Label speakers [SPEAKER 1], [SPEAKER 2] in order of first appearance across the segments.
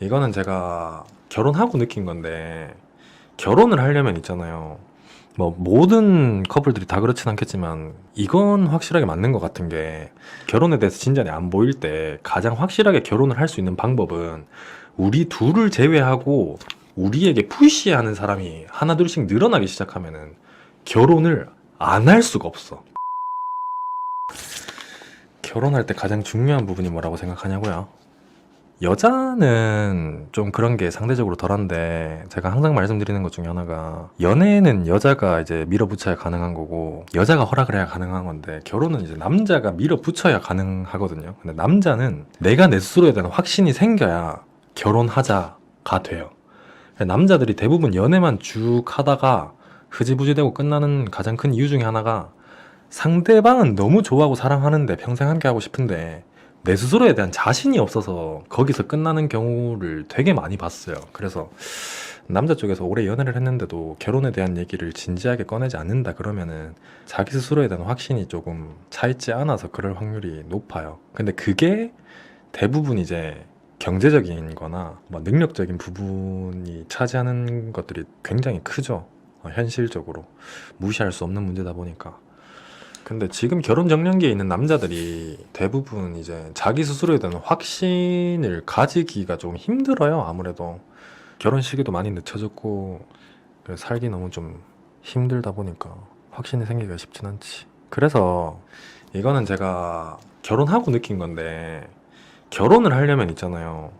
[SPEAKER 1] 이거는 제가 결혼하고 느낀 건데, 결혼을 하려면 있잖아요. 뭐 모든 커플들이 다 그렇진 않겠지만 이건 확실하게 맞는 것 같은 게, 결혼에 대해서 진전이 안 보일 때 가장 확실하게 결혼을 할 수 있는 방법은 우리 둘을 제외하고 우리에게 푸시하는 사람이 하나 둘씩 늘어나기 시작하면은 결혼을 안 할 수가 없어. 결혼할 때 가장 중요한 부분이 뭐라고 생각하냐고요? 여자는 좀 그런 게 상대적으로 덜한데, 제가 항상 말씀드리는 것 중에 하나가, 연애는 여자가 이제 밀어붙여야 가능한 거고 여자가 허락을 해야 가능한 건데, 결혼은 이제 남자가 밀어붙여야 가능하거든요. 근데 남자는 내가 내 스스로에 대한 확신이 생겨야 결혼하자가 돼요. 남자들이 대부분 연애만 쭉 하다가 흐지부지 되고 끝나는 가장 큰 이유 중에 하나가, 상대방은 너무 좋아하고 사랑하는데 평생 함께 하고 싶은데 내 스스로에 대한 자신이 없어서 거기서 끝나는 경우를 되게 많이 봤어요. 그래서 남자 쪽에서 오래 연애를 했는데도 결혼에 대한 얘기를 진지하게 꺼내지 않는다 그러면은 자기 스스로에 대한 확신이 조금 차 있지 않아서 그럴 확률이 높아요. 근데 그게 대부분 이제 경제적인 거나 뭐 능력적인 부분이 차지하는 것들이 굉장히 크죠. 현실적으로 무시할 수 없는 문제다 보니까. 근데 지금 결혼 정년기에 있는 남자들이 대부분 이제 자기 스스로에 대한 확신을 가지기가 좀 힘들어요. 아무래도 결혼 시기도 많이 늦춰졌고, 그래서 살기 너무 좀 힘들다 보니까 확신이 생기기가 쉽진 않지. 그래서 이거는 제가 결혼하고 느낀 건데, 결혼을 하려면 있잖아요.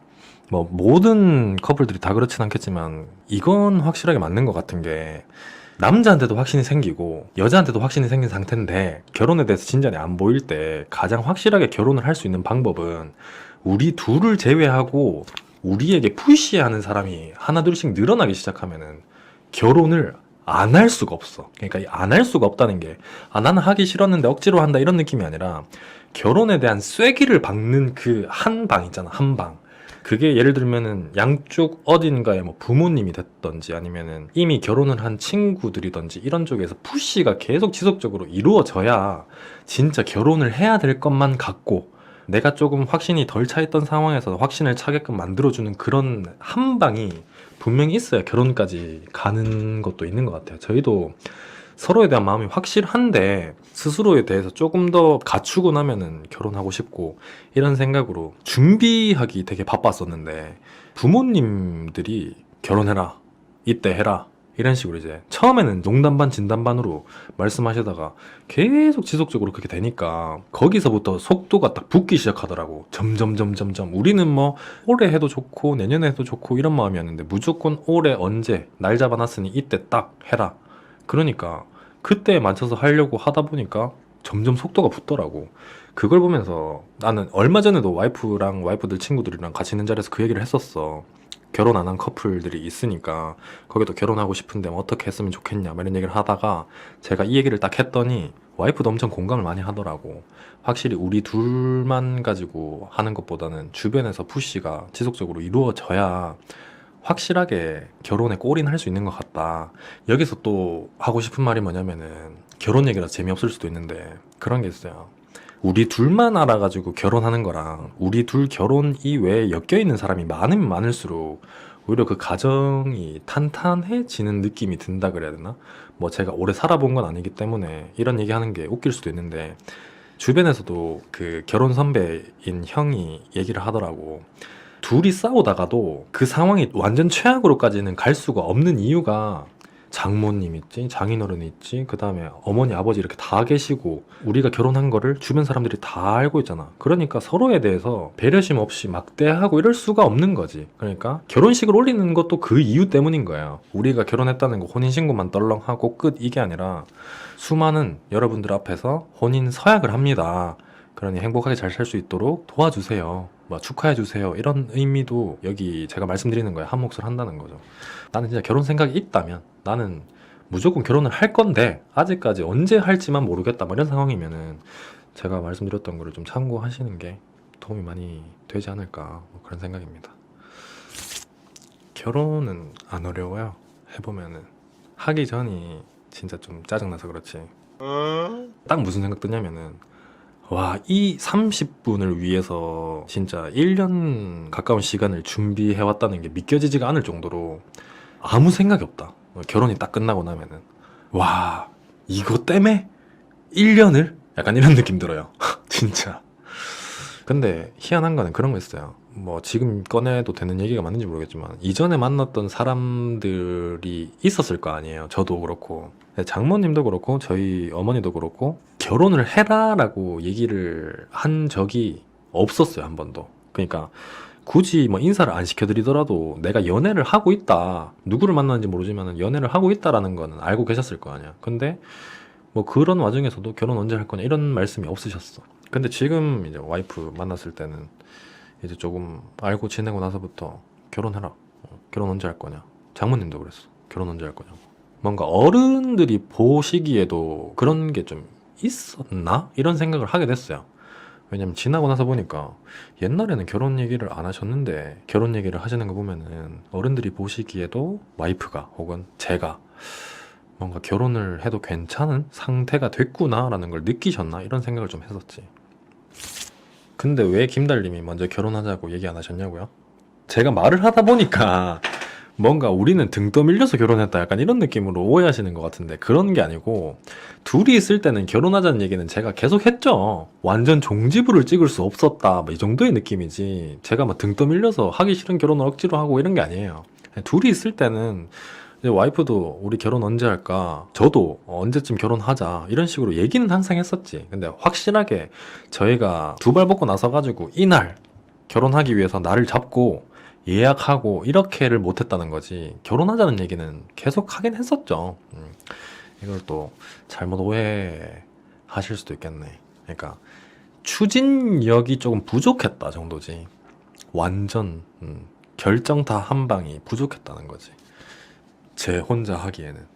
[SPEAKER 1] 뭐 모든 커플들이 다 그렇진 않겠지만 이건 확실하게 맞는 것 같은 게, 남자한테도 확신이 생기고 여자한테도 확신이 생긴 상태인데 결혼에 대해서 진전이 안 보일 때 가장 확실하게 결혼을 할 수 있는 방법은 우리 둘을 제외하고 우리에게 푸시하는 사람이 하나 둘씩 늘어나기 시작하면은 결혼을 안 할 수가 없어. 그러니까 안 할 수가 없다는 게, 나는 하기 싫었는데 억지로 한다 이런 느낌이 아니라, 결혼에 대한 쐐기를 박는 그 한 방 있잖아, 한 방. 그게 예를 들면은 양쪽 어딘가에 뭐 부모님이 됐던지 아니면은 이미 결혼을 한 친구들이던지 이런 쪽에서 푸시가 계속 지속적으로 이루어져야 진짜 결혼을 해야 될 것만 같고, 내가 조금 확신이 덜 차있던 상황에서 확신을 차게끔 만들어주는 그런 한 방이 분명히 있어야 결혼까지 가는 것도 있는 것 같아요. 저희도 서로에 대한 마음이 확실한데 스스로에 대해서 조금 더 갖추고 나면은 결혼하고 싶고, 이런 생각으로 준비하기 되게 바빴었는데, 부모님들이 결혼해라, 이때 해라, 이런 식으로 이제 처음에는 농담 반 진담 반으로 말씀하시다가 계속 지속적으로 그렇게 되니까 거기서부터 속도가 딱 붙기 시작하더라고. 점점점점점 우리는 뭐 올해 해도 좋고 내년에 해도 좋고 이런 마음이었는데, 무조건 올해 언제 날 잡아놨으니 이때 딱 해라. 그러니까 그때에 맞춰서 하려고 하다 보니까 점점 속도가 붙더라고. 그걸 보면서 나는 얼마 전에도 와이프랑 와이프들 친구들이랑 같이 있는 자리에서 그 얘기를 했었어. 결혼 안 한 커플들이 있으니까 거기도 결혼하고 싶은데 뭐 어떻게 했으면 좋겠냐 뭐 이런 얘기를 하다가 제가 이 얘기를 딱 했더니 와이프도 엄청 공감을 많이 하더라고. 확실히 우리 둘만 가지고 하는 것보다는 주변에서 푸시가 지속적으로 이루어져야 확실하게 결혼에 골인할 수 있는 것 같다. 여기서 또 하고 싶은 말이 뭐냐면은, 결혼 얘기라 재미없을 수도 있는데 그런 게 있어요. 우리 둘만 알아가지고 결혼하는 거랑 우리 둘 결혼 이외에 엮여있는 사람이 많으면 많을수록 오히려 그 가정이 탄탄해지는 느낌이 든다 그래야 되나? 뭐 제가 오래 살아본 건 아니기 때문에 이런 얘기 하는 게 웃길 수도 있는데, 주변에서도 그 결혼 선배인 형이 얘기를 하더라고. 둘이 싸우다가도 그 상황이 완전 최악으로까지는 갈 수가 없는 이유가, 장모님 있지, 장인어른 있지, 그 다음에 어머니, 아버지 이렇게 다 계시고 우리가 결혼한 거를 주변 사람들이 다 알고 있잖아. 그러니까 서로에 대해서 배려심 없이 막대하고 이럴 수가 없는 거지. 그러니까 결혼식을 올리는 것도 그 이유 때문인 거야. 우리가 결혼했다는 거 혼인신고만 떨렁하고 끝, 이게 아니라 수많은 여러분들 앞에서 혼인 서약을 합니다. 그러니 행복하게 잘 살 수 있도록 도와주세요, 뭐 축하해주세요, 이런 의미도 여기 제가 말씀드리는 거예요. 한 몫을 한다는 거죠. 나는 진짜 결혼 생각이 있다면 나는 무조건 결혼을 할 건데 아직까지 언제 할지만 모르겠다 뭐 이런 상황이면은 제가 말씀드렸던 거를 좀 참고하시는 게 도움이 많이 되지 않을까, 뭐 그런 생각입니다. 결혼은 안 어려워요. 해보면은. 하기 전이 진짜 좀 짜증나서 그렇지. 딱 무슨 생각 드냐면은, 와, 이 30분을 위해서 진짜 1년 가까운 시간을 준비해왔다는 게 믿겨지지가 않을 정도로 아무 생각이 없다. 결혼이 딱 끝나고 나면은. 와, 이거 때문에 1년을? 약간 이런 느낌 들어요. 진짜. 근데 희한한 거는 그런 거 있어요. 뭐 지금 꺼내도 되는 얘기가 맞는지 모르겠지만 이전에 만났던 사람들이 있었을 거 아니에요. 저도 그렇고 장모님도 그렇고 저희 어머니도 그렇고 결혼을 해라라고 얘기를 한 적이 없었어요. 한 번도. 그러니까 굳이 뭐 인사를 안 시켜드리더라도 내가 연애를 하고 있다, 누구를 만나는지 모르지만 연애를 하고 있다라는 거는 알고 계셨을 거 아니야. 근데 뭐 그런 와중에서도 결혼 언제 할 거냐 이런 말씀이 없으셨어. 근데 지금 이제 와이프 만났을 때는 이제 조금 알고 지내고 나서부터 결혼해라. 결혼 언제 할 거냐. 장모님도 그랬어. 결혼 언제 할 거냐고. 뭔가 어른들이 보시기에도 그런 게 좀 있었나? 이런 생각을 하게 됐어요. 왜냐면 지나고 나서 보니까 옛날에는 결혼 얘기를 안 하셨는데 결혼 얘기를 하시는 거 보면은 어른들이 보시기에도 와이프가 혹은 제가 뭔가 결혼을 해도 괜찮은 상태가 됐구나라는 걸 느끼셨나? 이런 생각을 좀 했었지. 근데 왜 김달님이 먼저 결혼하자고 얘기 안 하셨냐고요? 제가 말을 하다 보니까 뭔가 우리는 등 떠밀려서 결혼했다 약간 이런 느낌으로 오해하시는 것 같은데 그런 게 아니고 둘이 있을 때는 결혼하자는 얘기는 제가 계속 했죠. 완전 종지부를 찍을 수 없었다 뭐 이 정도의 느낌이지 제가 막 등 떠밀려서 하기 싫은 결혼을 억지로 하고 이런 게 아니에요. 둘이 있을 때는 이제 와이프도 우리 결혼 언제 할까? 저도 언제쯤 결혼하자 이런 식으로 얘기는 항상 했었지. 근데 확실하게 저희가 두 발 벗고 나서 가지고 이날 결혼하기 위해서 날을 잡고 예약하고 이렇게를 못했다는 거지 결혼하자는 얘기는 계속 하긴 했었죠. 이걸 또 잘못 오해하실 수도 있겠네. 그러니까 추진력이 조금 부족했다 정도지 완전 결정 다 한 방이 부족했다는 거지 제 혼자 하기에는.